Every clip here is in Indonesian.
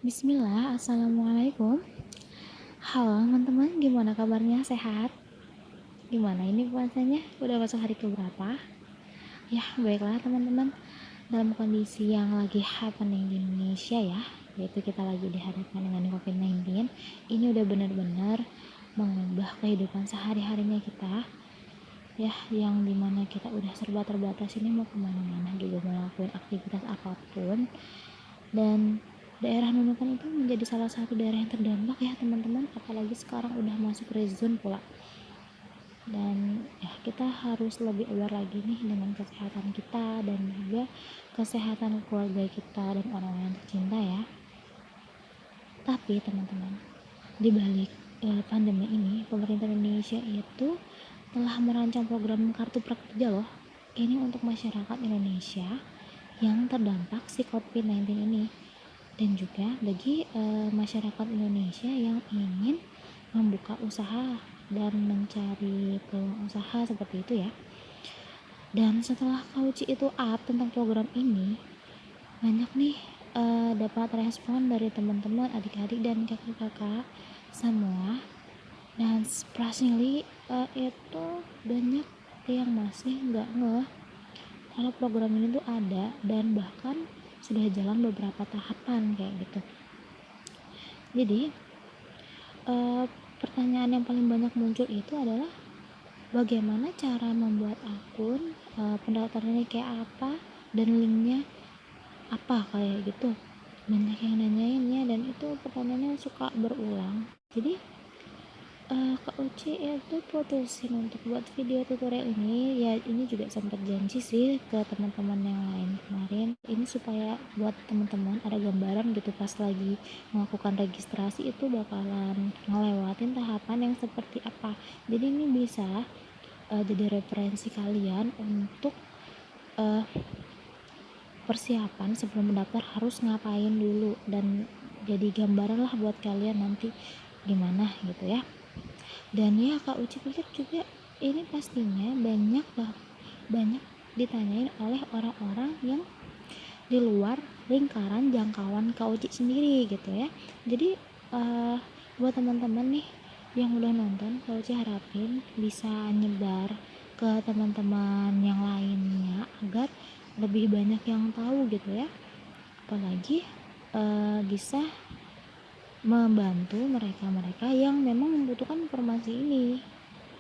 Bismillah, Assalamualaikum. Halo teman-teman, gimana kabarnya? Sehat? Gimana ini puasanya? Udah masuk hari keberapa? Ya, baiklah teman-teman. Dalam kondisi yang lagi happening di Indonesia ya, yaitu kita lagi dihadapkan dengan COVID-19, ini udah benar-benar mengubah kehidupan sehari-harinya kita. Ya, yang dimana kita udah serba terbatas ini mau kemana-mana juga melakukan aktivitas apapun. Dan daerah Nunukan itu menjadi salah satu daerah yang terdampak ya teman-teman, apalagi sekarang udah masuk red zone pula. Dan ya kita harus lebih aware lagi nih dengan kesehatan kita dan juga kesehatan keluarga kita dan orang-orang tercinta ya. Tapi teman-teman, di balik pandemi ini, pemerintah Indonesia itu telah merancang program kartu prakerja loh. Ini untuk masyarakat Indonesia yang terdampak si COVID-19 ini, dan juga bagi masyarakat Indonesia yang ingin membuka usaha dan mencari peluang usaha seperti itu ya. Dan setelah Kauci itu up tentang program ini, banyak nih dapat respon dari teman-teman, adik-adik dan kakak-kakak semua. Dan surprisingly itu banyak yang masih nggak ngeh kalau program ini tuh ada, dan bahkan sudah jalan beberapa tahapan kayak gitu. Jadi pertanyaan yang paling banyak muncul itu adalah bagaimana cara membuat akun, pendaftarannya kayak apa, dan linknya apa kayak gitu. Banyak yang nanyainnya, dan itu pertanyaannya suka berulang. Jadi Kak Uci itu putusin untuk buat video tutorial ini ya. Ini juga sempat janji sih ke teman-teman yang lain kemarin, ini supaya buat teman-teman ada gambaran gitu pas lagi melakukan registrasi itu bakalan ngelewatin tahapan yang seperti apa. Jadi ini bisa jadi referensi kalian untuk persiapan sebelum mendaftar harus ngapain dulu, dan jadi gambaran lah buat kalian nanti gimana gitu ya. Dan ya Kak Uci pikir juga ini pastinya banyak ditanyain oleh orang-orang yang di luar lingkaran jangkauan Kak Uci sendiri gitu ya. Jadi buat teman-teman nih yang udah nonton, Kak Uci harapin bisa nyebar ke teman-teman yang lainnya agar lebih banyak yang tahu gitu ya, apalagi bisa membantu mereka-mereka yang memang membutuhkan informasi ini.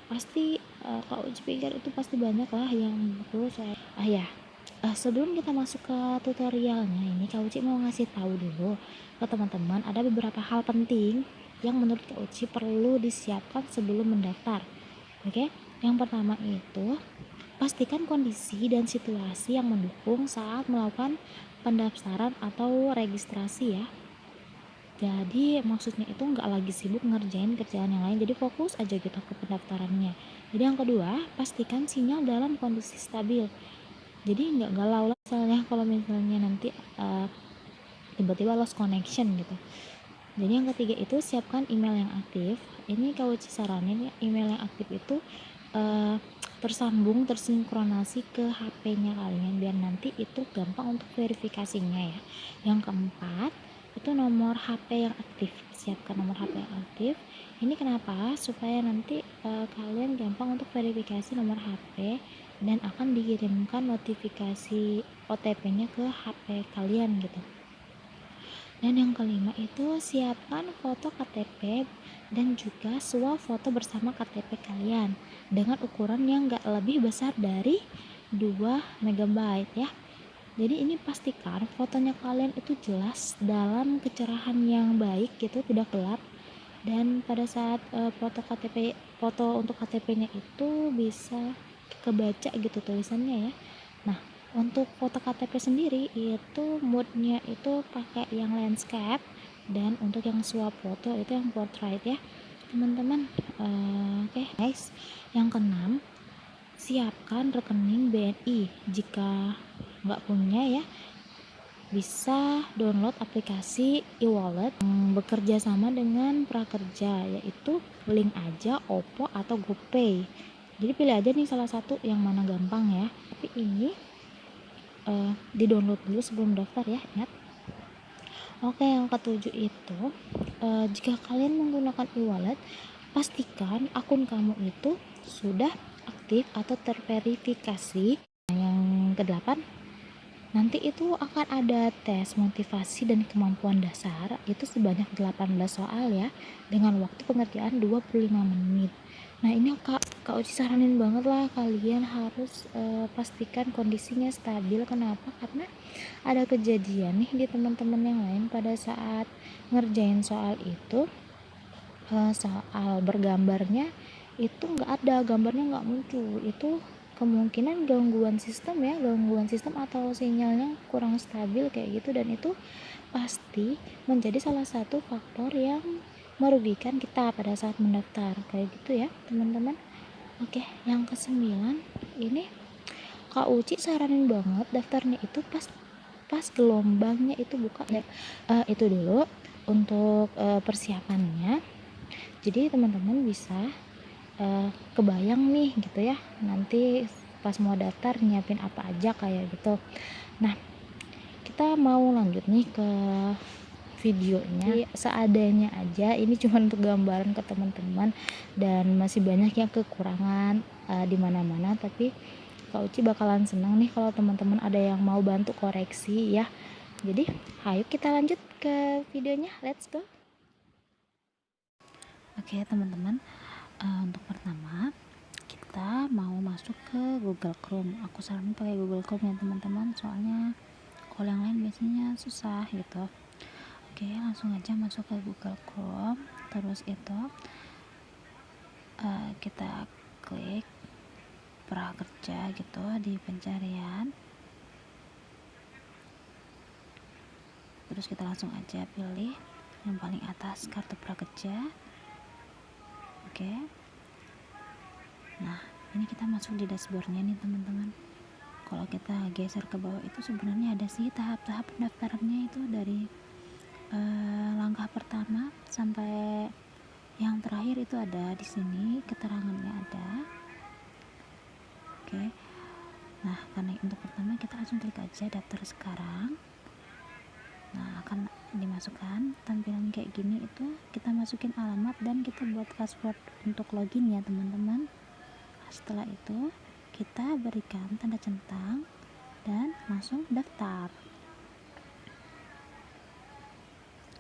Pasti Kak Uci pikir itu pasti banyak lah yang butuh soal sebelum kita masuk ke tutorialnya ini, Kak Uci mau ngasih tahu dulu ke teman-teman ada beberapa hal penting yang menurut Kak Uci perlu disiapkan sebelum mendaftar. Oke, yang pertama itu pastikan kondisi dan situasi yang mendukung saat melakukan pendaftaran atau registrasi ya. Jadi maksudnya itu nggak lagi sibuk ngerjain kerjaan yang lain, jadi fokus aja gitu ke pendaftarannya. Jadi yang kedua, pastikan sinyal dalam kondisi stabil, jadi nggak galau lah misalnya kalau misalnya nanti tiba-tiba lost connection gitu. Jadi yang ketiga itu siapkan email yang aktif. Ini kalau saranin ya, email yang aktif itu tersambung, tersinkronasi ke HP-nya kalian biar nanti itu gampang untuk verifikasinya ya. Yang keempat itu nomor HP yang aktif, siapkan nomor HP yang aktif. Ini kenapa? Supaya nanti kalian gampang untuk verifikasi nomor HP dan akan dikirimkan notifikasi OTP-nya ke HP kalian gitu. Dan yang kelima itu siapkan foto KTP dan juga swafoto bersama KTP kalian dengan ukuran yang gak lebih besar dari 2 MB ya. Jadi ini pastikan fotonya kalian itu jelas dalam kecerahan yang baik gitu, tidak gelap. Dan pada saat foto untuk KTP-nya itu bisa kebaca gitu tulisannya ya. Nah, untuk foto KTP sendiri itu moodnya itu pakai yang landscape, dan untuk yang swap foto itu yang portrait ya teman-teman. Oke. Guys, yang keenam, siapkan rekening BNI. Jika nggak punya ya, bisa download aplikasi e-wallet yang bekerja sama dengan Prakerja, yaitu link aja OVO atau GoPay. Jadi pilih aja nih salah satu yang mana gampang ya. Tapi ini di download dulu sebelum daftar ya, ingat. Oke, yang ketujuh itu, jika kalian menggunakan e-wallet, pastikan akun kamu itu sudah aktif atau terverifikasi. Nah, yang kedelapan, nanti itu akan ada tes motivasi dan kemampuan dasar itu sebanyak 18 soal ya, dengan waktu pengerjaan 25 menit. Nah, ini Kak Uci saranin banget lah kalian harus pastikan kondisinya stabil. Kenapa? Karena ada kejadian nih di teman-teman yang lain pada saat ngerjain soal itu, soal bergambarnya itu nggak ada, gambarnya nggak muncul. Itu kemungkinan gangguan sistem ya, gangguan sistem atau sinyalnya kurang stabil kayak gitu, dan itu pasti menjadi salah satu faktor yang merugikan kita pada saat mendaftar kayak gitu ya teman-teman. Oke, yang kesembilan ini Kak Uci saranin banget daftarnya itu pas pas gelombangnya itu buka ya. Itu dulu untuk persiapannya, jadi teman-teman bisa kebayang nih gitu ya, nanti pas mau daftar nyiapin apa aja kayak gitu. Nah, kita mau lanjut nih ke videonya. Seadanya aja, ini cuma untuk gambaran ke teman-teman, dan masih banyak yang kekurangan di mana-mana, tapi Kak Uci bakalan senang nih kalau teman-teman ada yang mau bantu koreksi ya. Jadi ayo kita lanjut ke videonya, let's go. Oke teman-teman, untuk pertama kita mau masuk ke Google Chrome. Aku saranin pakai Google Chrome ya teman-teman, soalnya kalau yang lain biasanya susah gitu. Oke, langsung aja masuk ke Google Chrome. Terus itu kita klik prakerja gitu di pencarian. Terus kita langsung aja pilih yang paling atas, kartu prakerja. Oke. Nah, ini kita masuk di dashboardnya nih teman-teman. Kalau kita geser ke bawah itu sebenarnya ada sih tahap-tahap pendaftarannya, itu dari langkah pertama sampai yang terakhir itu ada di sini, keterangannya ada. Oke. Nah, karena untuk pertama kita langsung klik aja daftar sekarang. Nah, akan dimasukkan tampilan kayak gini, itu kita masukin alamat dan kita buat password untuk login ya teman-teman. Setelah itu kita berikan tanda centang dan langsung daftar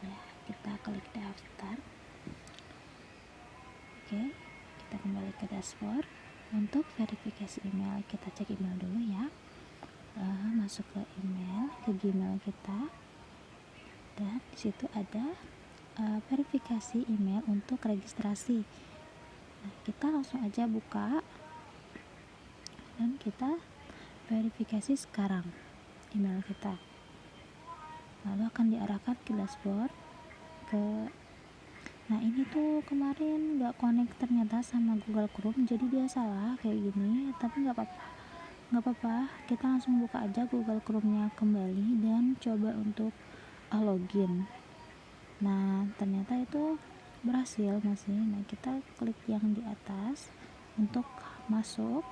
ya, kita klik daftar. Oke, kita kembali ke dashboard. Untuk verifikasi email, kita cek email dulu ya. Masuk ke email, ke Gmail kita, dan disitu ada verifikasi email untuk registrasi. Nah, kita langsung aja buka dan kita verifikasi sekarang email kita. Lalu akan diarahkan ke dashboard. Nah, ini tuh kemarin nggak connect ternyata sama Google Chrome, jadi dia salah kayak gini, tapi nggak apa-apa, kita langsung buka aja Google Chrome-nya kembali dan coba untuk login. Nah, ternyata itu berhasil masih. Nah, kita klik yang di atas untuk masuk,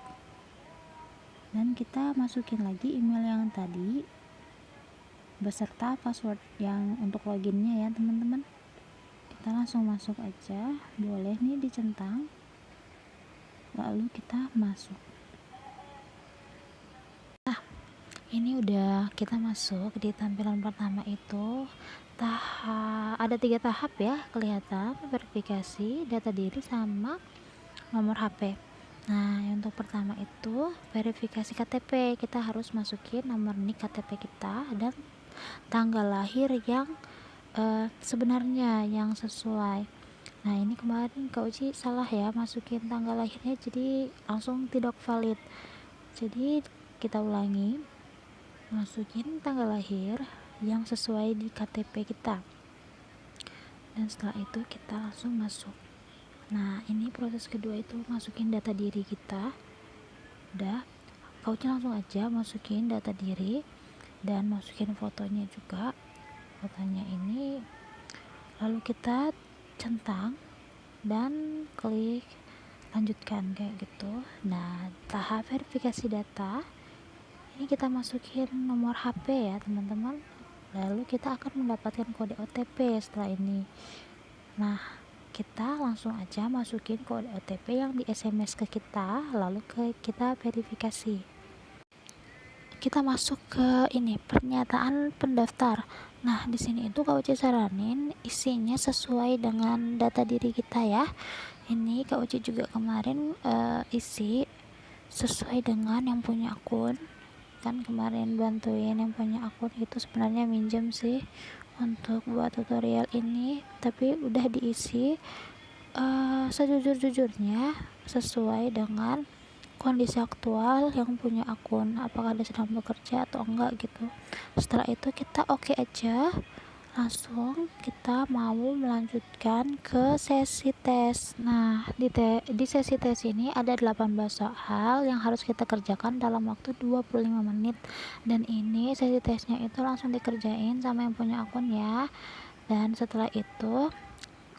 dan kita masukin lagi email yang tadi beserta password yang untuk loginnya ya teman-teman. Kita langsung masuk aja, boleh nih dicentang, lalu kita masuk. Nah, ini udah kita masuk di tampilan pertama itu. Ada 3 tahap ya, kelihatan verifikasi data diri sama nomor HP. Nah, untuk pertama itu verifikasi KTP, kita harus masukin nomor NIK KTP kita dan tanggal lahir yang sebenarnya yang sesuai. Nah, ini kemarin Kak Uci salah ya, masukin tanggal lahirnya jadi langsung tidak valid. Jadi kita ulangi, masukin tanggal lahir yang sesuai di KTP kita, dan setelah itu kita langsung masuk. Nah, ini proses kedua itu masukin data diri kita. Udah, Kak Uci langsung aja masukin data diri dan masukin fotonya juga, fotonya ini, lalu kita centang dan klik lanjutkan kayak gitu. Nah, tahap verifikasi data ini kita masukin nomor HP ya teman-teman, lalu kita akan mendapatkan kode OTP setelah ini. Nah, kita langsung aja masukin kode OTP yang di SMS ke kita, lalu kita verifikasi. Kita masuk ke ini, pernyataan pendaftar. Nah, di sini itu Kak Uci saranin isinya sesuai dengan data diri kita ya. Ini Kak Uci juga kemarin isi sesuai dengan yang punya akun. Kan kemarin bantuin yang punya akun itu sebenarnya minjem sih untuk buat tutorial ini, tapi udah diisi sejujur-jujurnya sesuai dengan kondisi aktual yang punya akun, apakah dia sedang bekerja atau enggak gitu. Setelah itu kita oke aja, langsung kita mau melanjutkan ke sesi tes. Nah, di sesi tes ini ada 18 soal yang harus kita kerjakan dalam waktu 25 menit, dan ini sesi tesnya itu langsung dikerjain sama yang punya akun ya. Dan setelah itu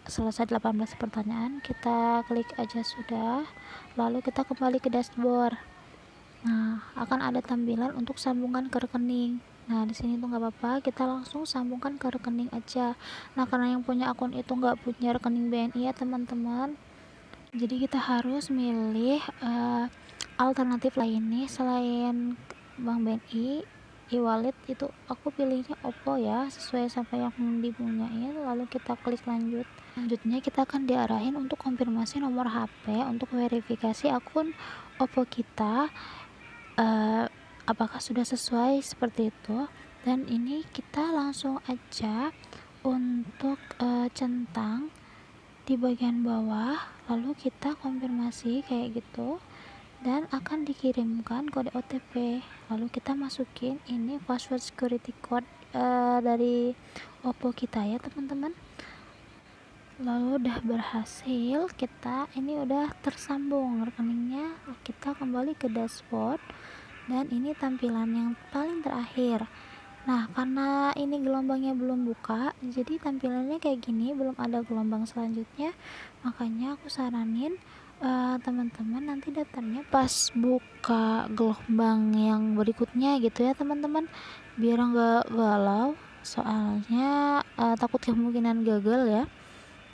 selesai 18 pertanyaan, kita klik aja sudah, lalu kita kembali ke dashboard. Nah, akan ada tampilan untuk sambungkan ke rekening. Nah, di sini tuh nggak apa-apa, kita langsung sambungkan ke rekening aja. Nah, karena yang punya akun itu nggak punya rekening BNI ya teman-teman, jadi kita harus milih alternatif lainnya selain Bank BNI. E-wallet itu aku pilihnya Oppo ya, sesuai sama yang dipunyain, lalu kita klik lanjut. Selanjutnya kita akan diarahin untuk konfirmasi nomor HP untuk verifikasi akun Oppo kita, apakah sudah sesuai seperti itu. Dan ini kita langsung aja untuk centang di bagian bawah, lalu kita konfirmasi kayak gitu, dan akan dikirimkan kode OTP. Lalu kita masukin ini password security code dari Oppo kita ya teman-teman. Lalu udah berhasil, kita ini udah tersambung rekeningnya. Kita kembali ke dashboard, dan ini tampilan yang paling terakhir. Nah, karena ini gelombangnya belum buka, jadi tampilannya kayak gini, belum ada gelombang selanjutnya. Makanya aku saranin teman-teman nanti daftarnya pas buka gelombang yang berikutnya gitu ya teman-teman, biar nggak galau, soalnya takut kemungkinan gagal ya.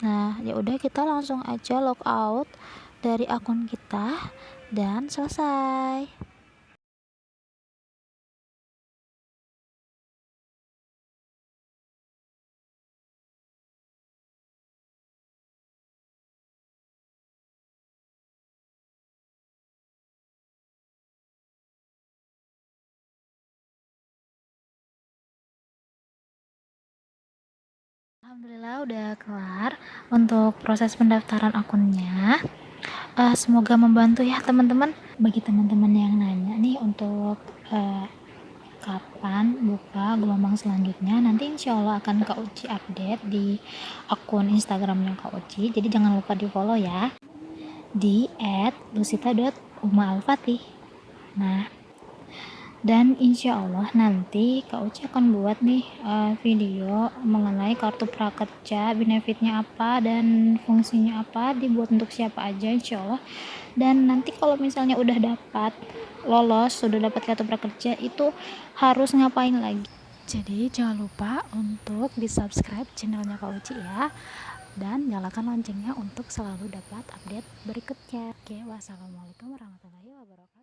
Nah, ya udah kita langsung aja log out dari akun kita dan selesai. Alhamdulillah udah kelar untuk proses pendaftaran akunnya. Semoga membantu ya teman-teman. Bagi teman-teman yang nanya nih untuk kapan buka gelombang selanjutnya, nanti insya Allah akan Kak Uci update di akun Instagramnya Kak Uci, jadi jangan lupa di follow ya, di @lusita.uma_alfatih. Nah, dan insya Allah nanti Kak Uci akan buat nih video mengenai kartu prakerja, benefitnya apa dan fungsinya apa, dibuat untuk siapa aja insya Allah. Dan nanti kalau misalnya udah dapat lolos, sudah dapat kartu prakerja, itu harus ngapain lagi. Jadi jangan lupa untuk di subscribe channelnya Kak Uci ya, dan nyalakan loncengnya untuk selalu dapat update berikutnya. Oke, wassalamualaikum warahmatullahi wabarakatuh.